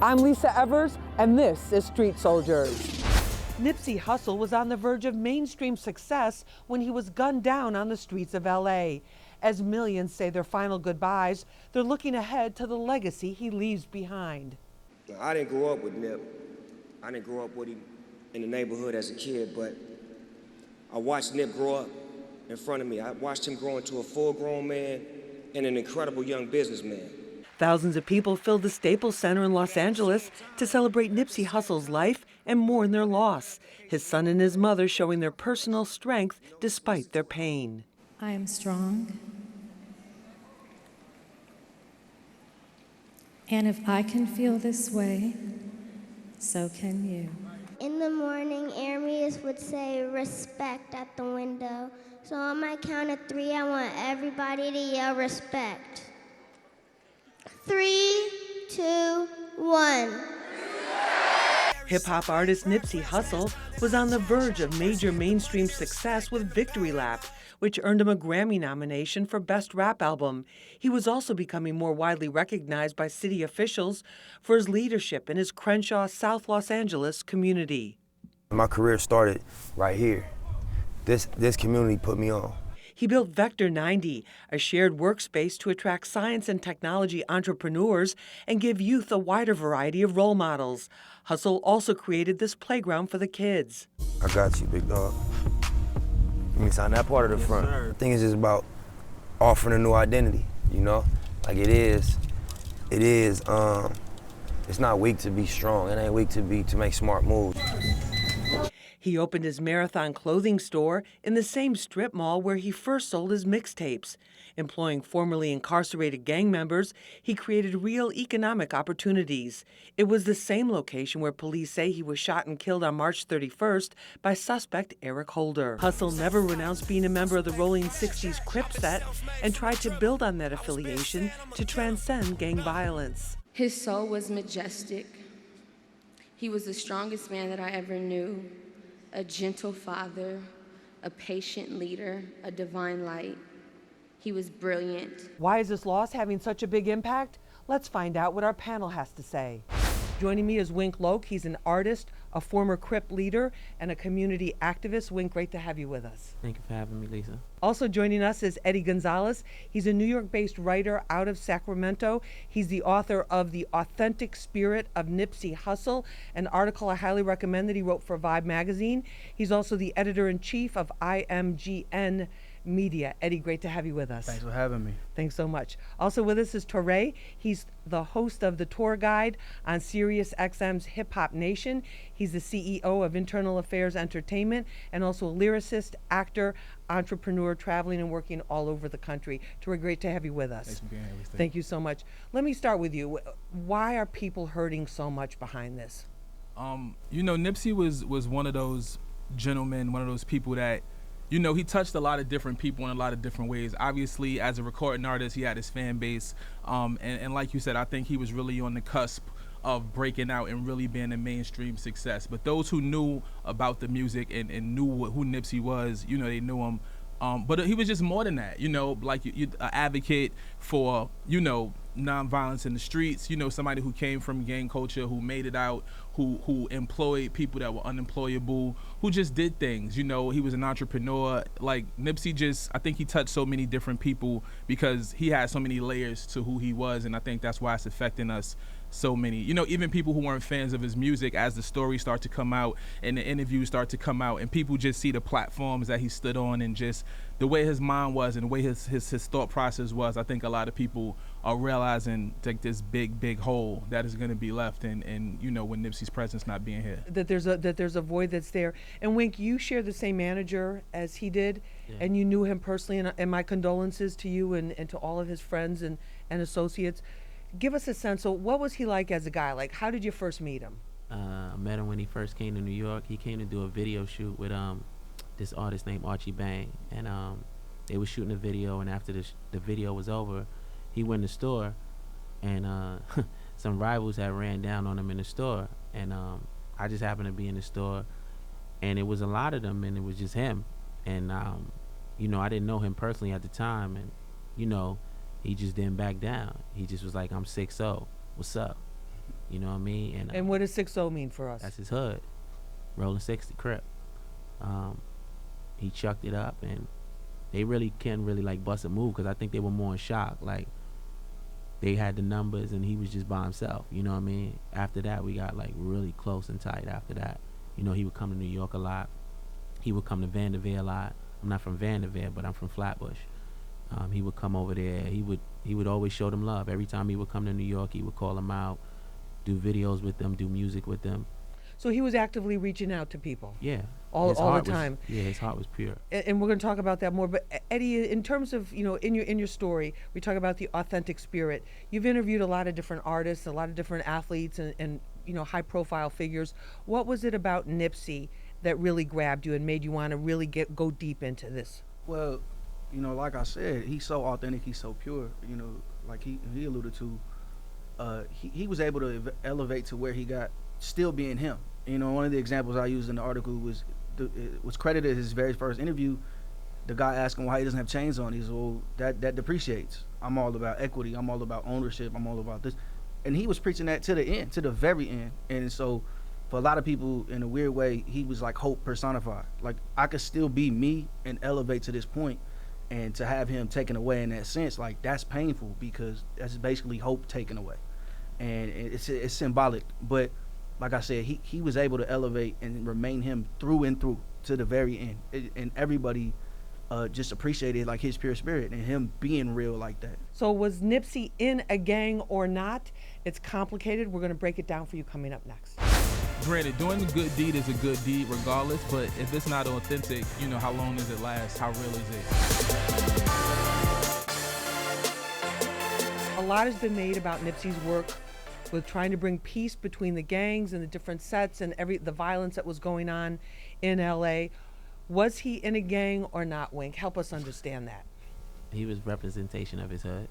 I'm Lisa Evers, and this is Street Soldiers. Nipsey Hussle was on the verge of mainstream success when he was gunned down on the streets of L.A. As millions say their final goodbyes, they're looking ahead to the legacy he leaves behind. I didn't grow up with Nip. I didn't grow up with him in the neighborhood as a kid, but I watched Nip grow up in front of me. I watched him grow into a full-grown man and an incredible young businessman. Thousands of people filled the Staples Center in Los Angeles to celebrate Nipsey Hussle's life and mourn their loss. His son and his mother showing their personal strength despite their pain. I am strong. And if I can feel this way, so can you. In the morning, Aramis would say respect at the window. So on my count of 3, I want everybody to yell respect. 3, 2, 1. Hip-hop artist Nipsey Hussle was on the verge of major mainstream success with Victory Lap, which earned him a Grammy nomination for Best Rap Album. He was also becoming more widely recognized by city officials for his leadership in his Crenshaw, South Los Angeles community. My career started right here. This community put me on. He built Vector 90, a shared workspace to attract science and technology entrepreneurs and give youth a wider variety of role models. Hussle also created this playground for the kids. I got you, big dog. Let me sign that part of the front. Sir. The thing is just about offering a new identity, you know? Like it's not weak to be strong. It ain't weak to make smart moves. He opened his Marathon clothing store in the same strip mall where he first sold his mixtapes. Employing formerly incarcerated gang members, he created real economic opportunities. It was the same location where police say he was shot and killed on March 31st by suspect Eric Holder. Hussle never renounced being a member of the Rolling 60s Crip set and tried to build on that affiliation to transcend gang violence. His soul was majestic. He was the strongest man that I ever knew. A gentle father, a patient leader, a divine light. He was brilliant. Why is this loss having such a big impact? Let's find out what our panel has to say. Joining me is Wink Loke. He's an artist, a former Crip leader, and a community activist. Wink, great to have you with us. Thank you for having me, Lisa. Also joining us is Eddie Gonzalez. He's a New York-based writer out of Sacramento. He's the author of The Authentic Spirit of Nipsey Hussle, an article I highly recommend that he wrote for Vibe magazine. He's also the editor-in-chief of IMGN Media. Eddie, great to have you with us. Thanks for having me. Thanks so much. Also with us is Torre. He's the host of the tour guide on Sirius XM's Hip Hop Nation. He's the CEO of Internal Affairs Entertainment and also a lyricist, actor, entrepreneur, traveling and working all over the country. Torre, great to have you with us. Thanks for being here. Thank you so much. Let me start with you. Why are people hurting so much behind this? You know, Nipsey was one of those gentlemen, one of those people that, you know, he touched a lot of different people in a lot of different ways. Obviously, as a recording artist, he had his fan base. And like you said, I think he was really on the cusp of breaking out and really being a mainstream success. But those who knew about the music and knew who Nipsey was, you know, they knew him. But he was just more than that, you know, like an advocate for, you know, nonviolence in the streets, you know, somebody who came from gang culture, who made it out, who employed people that were unemployable, who just did things, you know. He was an entrepreneur. Like Nipsey I think he touched so many different people because he had so many layers to who he was, and I think that's why it's affecting us so many. You know, even people who weren't fans of his music, as the stories start to come out and the interviews start to come out and people just see the platforms that he stood on and just the way his mind was and the way his thought process was, I think a lot of people are realizing like this big hole that is going to be left and you know, when Nipsey's presence not being here. That there's a void that's there. And Wink, you share the same manager as he did, yeah. And you knew him personally, and my condolences to you and to all of his friends and associates. Give us a sense of what was he like as a guy? Like, how did you first meet him? I met him when he first came to New York. He came to do a video shoot with this artist named Archie Bang, and they were shooting a video. And after the video was over, he went in the store, and some rivals had ran down on him in the store, and I just happened to be in the store, and it was a lot of them, and it was just him, and you know, I didn't know him personally at the time, and you know, he just didn't back down. He just was like, I'm 6'0", what's up? You know what I mean? And what does 60 mean for us? That's his hood. Rolling 60 Crip. He chucked it up, and they really can't really like bust a move, because I think they were more in shock. Like, they had the numbers and he was just by himself. You know what I mean? After that, we got like really close and tight after that. You know, he would come to New York a lot. He would come to Vanderveer a lot. I'm not from Vanderveer, but I'm from Flatbush. He would come over there. He would always show them love. Every time he would come to New York, he would call them out, do videos with them, do music with them. So he was actively reaching out to people. Yeah. All the time. His heart was pure. And we're going to talk about that more. But Eddie, in terms of, you know, in your story, we talk about the authentic spirit. You've interviewed a lot of different artists, a lot of different athletes, and you know, high profile figures. What was it about Nipsey that really grabbed you and made you want to really go deep into this? Well, you know, like I said, he's so authentic, he's so pure. You know, like he alluded to, he was able to elevate to where he got, still being him. You know, one of the examples I used in the article was credited his very first interview. The guy asked him why he doesn't have chains on. He said, well, that depreciates. I'm all about equity. I'm all about ownership. I'm all about this. And he was preaching that to the end, to the very end. And so for a lot of people, in a weird way, he was like hope personified. Like, I could still be me and elevate to this point, and to have him taken away in that sense, like, that's painful, because that's basically hope taken away. And it's symbolic. But like I said, he was able to elevate and remain him through and through to the very end. And everybody just appreciated like his pure spirit and him being real like that. So was Nipsey in a gang or not? It's complicated. We're going to break it down for you coming up next. Granted, doing a good deed is a good deed regardless, but if it's not authentic, you know, how long does it last? How real is it? A lot has been made about Nipsey's work with trying to bring peace between the gangs and the different sets and the violence that was going on in L.A. Was he in a gang or not, Wink? Help us understand that. He was representation of his hood.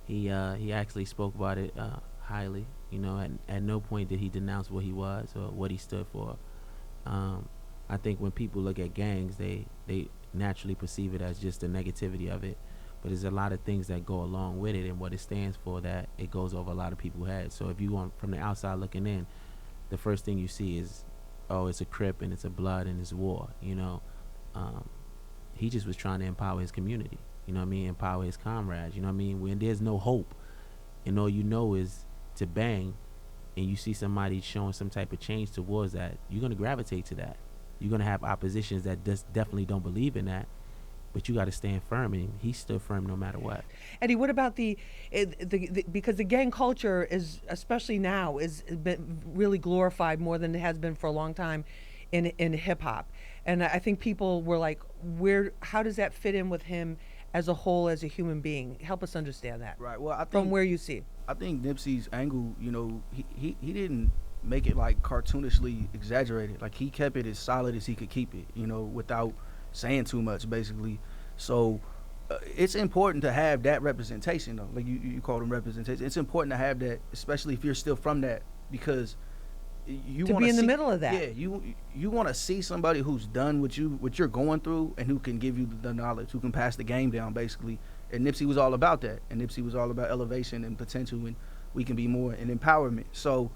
He actually spoke about it highly. You know, at no point did he denounce what he was or what he stood for. I think when people look at gangs, they naturally perceive it as just the negativity of it. But there's a lot of things that go along with it and what it stands for that it goes over a lot of people's heads. So if you want, from the outside looking in, the first thing you see is, oh, it's a Crip and it's a blood and it's war, you know. He just was trying to empower his community, you know what I mean, empower his comrades, you know what I mean. When there's no hope and all you know is to bang, and you see somebody showing some type of change towards that, you're going to gravitate to that. You're going to have oppositions that definitely don't believe in that. But you got to stand firm, and he stood firm no matter what. Eddie, what about because the gang culture is, especially now, is been really glorified more than it has been for a long time in hip hop, and I think people were like, how does that fit in with him as a whole, as a human being? Help us understand that. Right. Well, I think from where you see. I think Nipsey's angle, you know, he didn't make it like cartoonishly exaggerated. Like, he kept it as solid as he could keep it, you know, without saying too much, basically. So it's important to have that representation, though. Like you call them representation. It's important to have that, especially if you're still from that, because you to be in the middle of that. Yeah, you want to see somebody who's done what you're going through, and who can give you the knowledge, who can pass the game down, basically. And Nipsey was all about that. And Nipsey was all about elevation and potential, and we can be more, and empowerment. So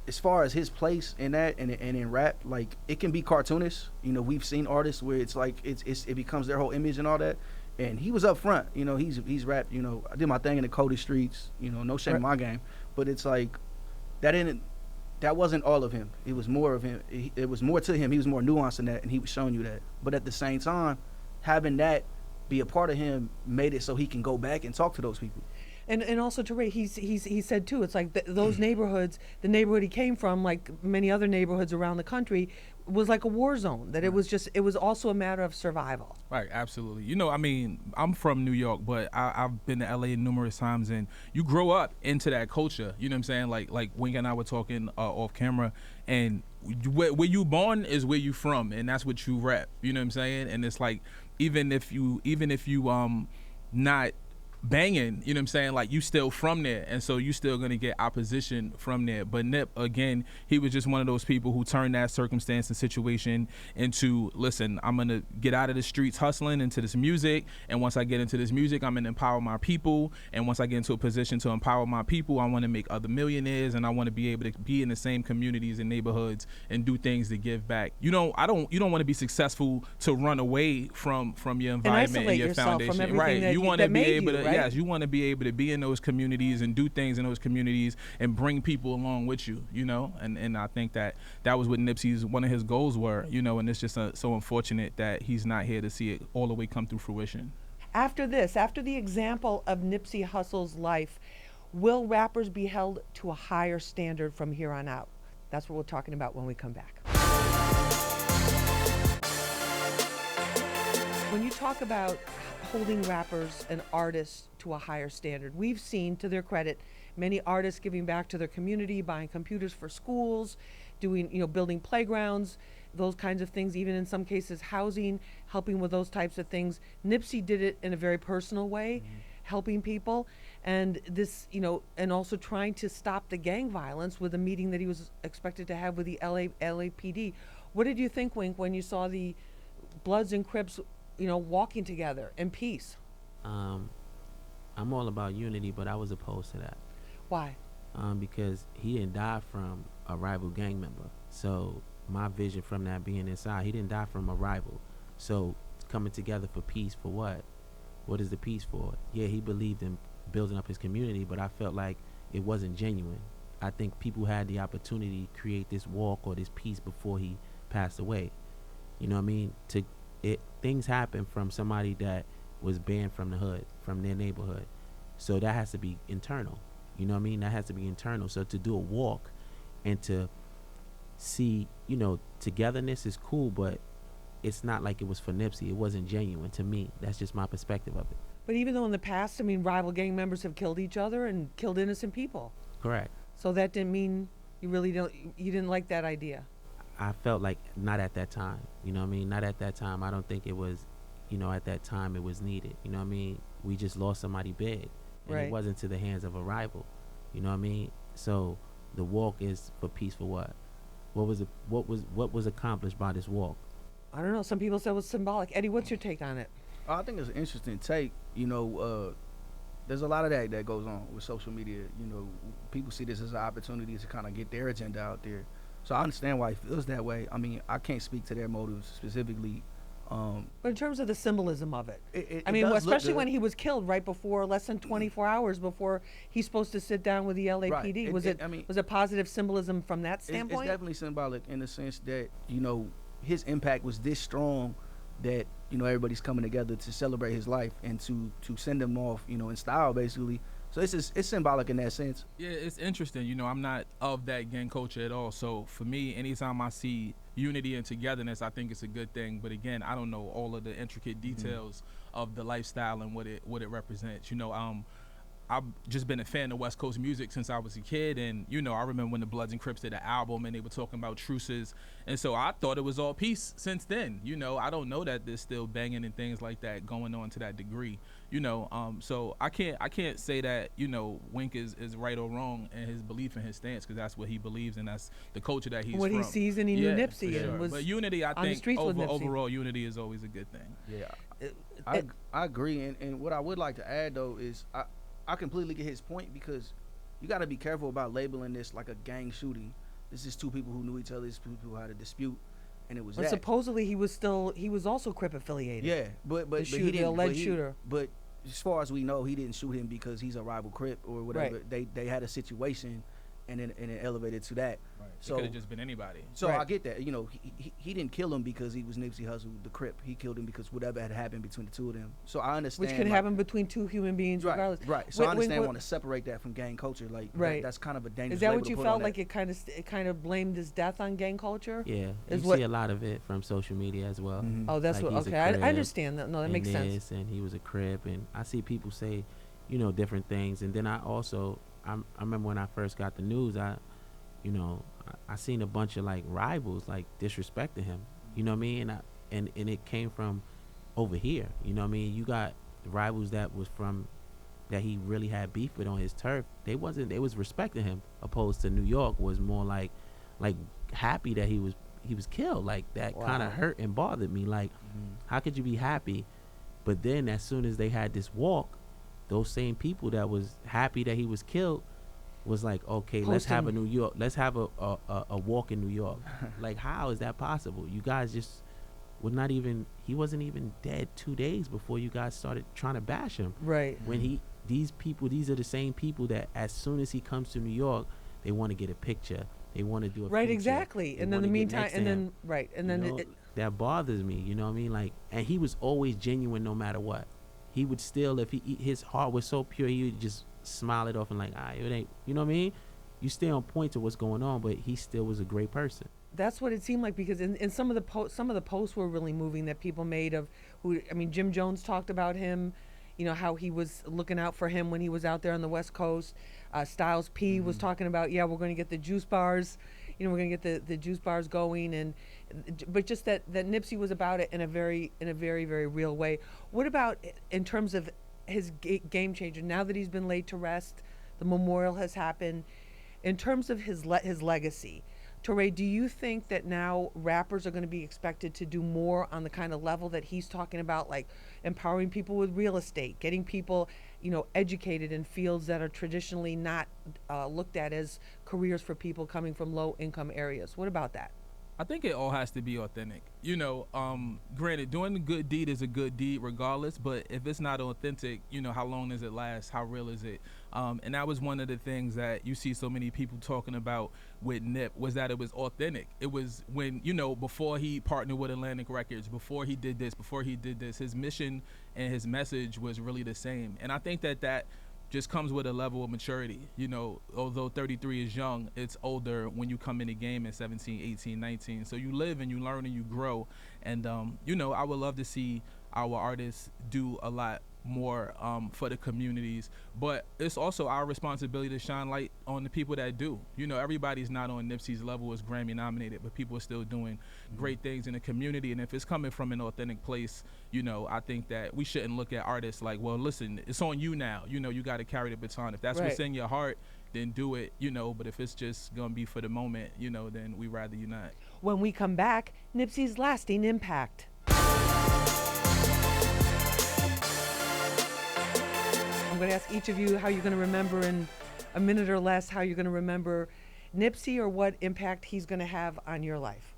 as far as his place in that and in rap, like, it can be cartoonish. You know, we've seen artists where it's like it becomes their whole image and all that. And he was up front. You know, he's rapped. You know, I did my thing in the coldest streets. You know, no shame in my game. But it's like that wasn't all of him. It was more of him. It was more to him. He was more nuanced than that, and he was showing you that. But at the same time, having that be a part of him made it so he can go back and talk to those people. And also to Ray, he said too, it's like those neighborhoods, the neighborhood he came from, like many other neighborhoods around the country, was like a war zone. That it was also a matter of survival. Right, absolutely. You know, I mean, I'm from New York, but I've been to L.A. numerous times, and you grow up into that culture. You know what I'm saying? Like Wink and I were talking off camera, and where you born is where you from, and that's what you rap. You know what I'm saying? And it's like even if you not banging, you know what I'm saying? Like, you still from there, and so you still gonna get opposition from there. But Nip, again, he was just one of those people who turned that circumstance and situation into, listen, I'm gonna get out of the streets hustling into this music, and once I get into this music, I'm gonna empower my people, and once I get into a position to empower my people, I want to make other millionaires, and I want to be able to be in the same communities and neighborhoods and do things to give back. You don't want to be successful to run away from your environment and your foundation, right? You want to be able to, yes, you want to be able to be in those communities and do things in those communities and bring people along with you, you know. And I think that was what Nipsey's, one of his goals were, you know. And it's just so unfortunate that he's not here to see it all the way come through fruition. After the example of Nipsey Hussle's life, will rappers be held to a higher standard from here on out? That's what we're talking about when we come back. When you talk about holding rappers and artists to a higher standard, we've seen, to their credit, many artists giving back to their community, buying computers for schools, doing, building playgrounds, those kinds of things, even in some cases housing, helping with those types of things. Nipsey did it in a very personal way, helping people, and this, and also trying to stop the gang violence with a meeting that he was expected to have with the LAPD. What did you think, Wink, when you saw the Bloods and Crips, walking together in peace? I'm all about unity, but I was opposed to that. Why? Because he didn't die from a rival gang member. So my vision from that being inside, he didn't die from a rival. So coming together for peace, for what? What is the peace for? Yeah, he believed in building up his community, but I felt like it wasn't genuine. I think people had the opportunity to create this walk or this peace before he passed away. You know what I mean? Things happen from somebody that was banned from the hood, from their neighborhood. So that has to be internal. You know what I mean? That has to be internal. So to do a walk and to see, togetherness is cool, but it's not like it was for Nipsey. It wasn't genuine to me. That's just my perspective of it. But even though in the past, rival gang members have killed each other and killed innocent people. Correct. So that didn't mean you didn't like that idea. I felt like not at that time. You know what I mean? Not at that time. I don't think it was, at that time it was needed. You know what I mean? We just lost somebody big. And right. It wasn't to the hands of a rival. You know what I mean? So the walk is for peace for what? What was accomplished by this walk? I don't know. Some people said it was symbolic. Eddie, what's your take on it? I think it's an interesting take. There's a lot of that goes on with social media. People see this as an opportunity to kind of get their agenda out there. So I understand why he feels that way. I can't speak to their motives specifically. But in terms of the symbolism of it, it especially when he was killed right before, less than 24 hours before he's supposed to sit down with the LAPD. Right. Was it positive symbolism from that standpoint? It's definitely symbolic in the sense that, his impact was this strong that, everybody's coming together to celebrate his life and to send him off, in style, basically. So it's symbolic in that sense. Yeah, it's interesting. I'm not of that gang culture at all. So for me, anytime I see unity and togetherness, I think it's a good thing. But again, I don't know all of the intricate details of the lifestyle and what it represents. I've just been a fan of West Coast music since I was a kid, and I remember when the Bloods and Crips did an album and they were talking about truces, and so I thought it was all peace since then. I don't know that there's still banging and things like that going on to that degree. So I can't say that Wink is right or wrong in his belief and his stance, because that's what he beliees and that's the culture that he's what from. he sees, and he knew Nipsey, sure. and was but unity, I on the think streets with Nipsey. overall unity is always a good thing. Yeah, I agree, and what I would like to add though is I completely get his point, because you got to be careful about labeling this like a gang shooting. This is two people who knew each other, two people who had a dispute, and it was But supposedly he was also Crip affiliated. Yeah, but he didn't. The alleged shooter. But as far as we know, he didn't shoot him because he's a rival Crip or whatever. Right. They had a situation, and then it elevated to that. Right. So it could have just been anybody. So right. I get that. He didn't kill him because he was Nipsey Hussle, the Crip. He killed him because whatever had happened between the two of them. So I understand. Which can happen between two human beings, regardless. Right. So I understand want to separate that from gang culture. Like, right. That's kind of a dangerous. Is that label what to you put felt on like? that. It kind of blamed his death on gang culture. Yeah, you Is what- see a lot of it from social media as well. Mhm. Oh, that's Like what. he's a Okay, I Crip understand that. No, that makes sense. this, and he was a Crip, and I see people say, different things, and then I remember when I first got the news, I seen a bunch of like rivals like disrespecting him. You know what I mean? And it came from over here. You know what I mean? You got rivals that was from that he really had beef with on his turf, they was respecting him, opposed to New York was more like happy that he was killed. Like that kind of hurt and bothered me. Like, how could you be happy? But then as soon as they had this walk, those same people that was happy that he was killed was like, okay, let's have a walk in New York. Like, how is that possible? You guys just would not even, he wasn't even dead 2 days before you guys started trying to bash him. Right. When these are the same people that as soon as he comes to New York, they want to get a picture. They want to do a right, feature. exactly. They And then wanna the get meantime, next to and then him. right, and You then know, that bothers me. You know what I mean? Like, and he was always genuine no matter what. He would still, if his heart was so pure, he would just smile it off and like, it ain't. You know what I mean? You stay on point to what's going on, but he still was a great person. That's what it seemed like, because in some of the posts were really moving that people made of Jim Jones talked about him, you know, how he was looking out for him when he was out there on the West Coast. Styles P was talking about, we're going to get the juice bars, we're going to get the juice bars going, but just that Nipsey was about it in a very, very real way. What about in terms of his game changer? Now that he's been laid to rest, the memorial has happened. In terms of his legacy, Touré, do you think that now rappers are going to be expected to do more on the kind of level that he's talking about, like empowering people with real estate, getting people, educated in fields that are traditionally not looked at as careers for people coming from low income areas? What about that? I think it all has to be authentic. Granted, doing a good deed is a good deed regardless, but if it's not authentic, how long does it last? How real is it? And that was one of the things that you see so many people talking about with Nip, was that it was authentic. It was when, before he partnered with Atlantic Records, before he did this, his mission and his message was really the same. And I think that just comes with a level of maturity. Although 33 is young, it's older when you come in the game at 17, 18, 19. So you live and you learn and you grow. And, I would love to see our artists do a lot more for the communities, but it's also our responsibility to shine light on the people that do. Everybody's not on Nipsey's level as Grammy nominated, but people are still doing great things in the community. And if it's coming from an authentic place, I think that we shouldn't look at artists like, well, listen, it's on you now. You got to carry the baton. If that's right. What's in your heart, then do it. But if it's just gonna be for the moment, then we rather you not. When we come back, Nipsey's lasting impact. I'm going to ask each of you how you're going to remember in a minute or less, how you're going to remember Nipsey, or what impact he's going to have on your life.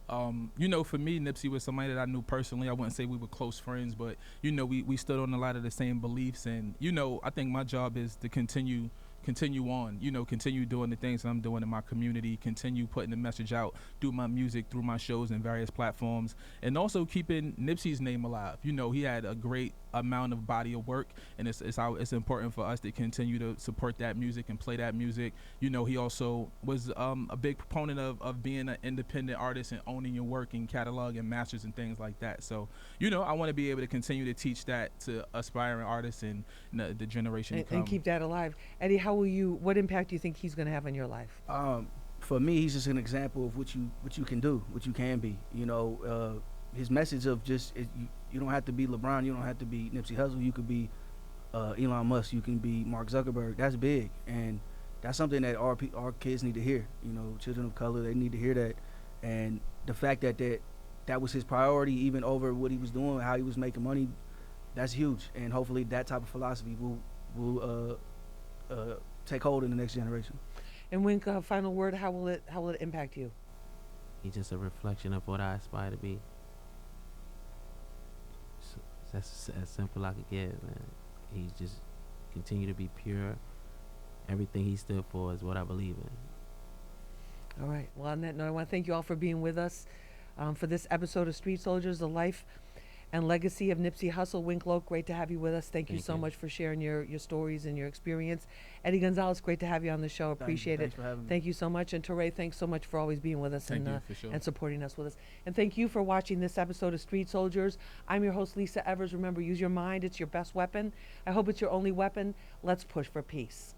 For me, Nipsey was somebody that I knew personally. I wouldn't say we were close friends, but, we stood on a lot of the same beliefs. And, I think my job is to continue on, continue doing the things that I'm doing in my community, continue putting the message out through my music, through my shows and various platforms, and also keeping Nipsey's name alive. He had a great amount of body of work, and it's important for us to continue to support that music and play that music. He also was a big proponent of being an independent artist and owning your work and catalog and masters and things like that. So, I want to be able to continue to teach that to aspiring artists and the generation to come. And keep that alive. Eddie, what impact do you think he's going to have on your life? For me, he's just an example of what you can do, what you can be. His message of just you don't have to be LeBron, you don't have to be Nipsey Hussle. You could be Elon Musk, you can be Mark Zuckerberg. That's big, and that's something that our kids need to hear. Children of color, they need to hear that, and the fact that was his priority, even over what he was doing, how he was making money. That's huge, and hopefully that type of philosophy will take hold in the next generation. And Wink, final word, how will it impact you? He's just a reflection of what I aspire to be. So that's as simple I could get, man. He's just continue to be pure. Everything he stood for is what I believe in. All right. Well, on that note, I want to thank you all for being with us for this episode of Street Soldiers, the life and legacy of Nipsey Hussle. Wink Loke, great to have you with us. Thank you so much for sharing your stories and your experience. Eddie Gonzalez, great to have you on the show. Appreciate it. Thanks for having me. Thank you so much. And Touré, thanks so much for always being with us and supporting us with us. And thank you for watching this episode of Street Soldiers. I'm your host, Lisa Evers. Remember, use your mind. It's your best weapon. I hope it's your only weapon. Let's push for peace.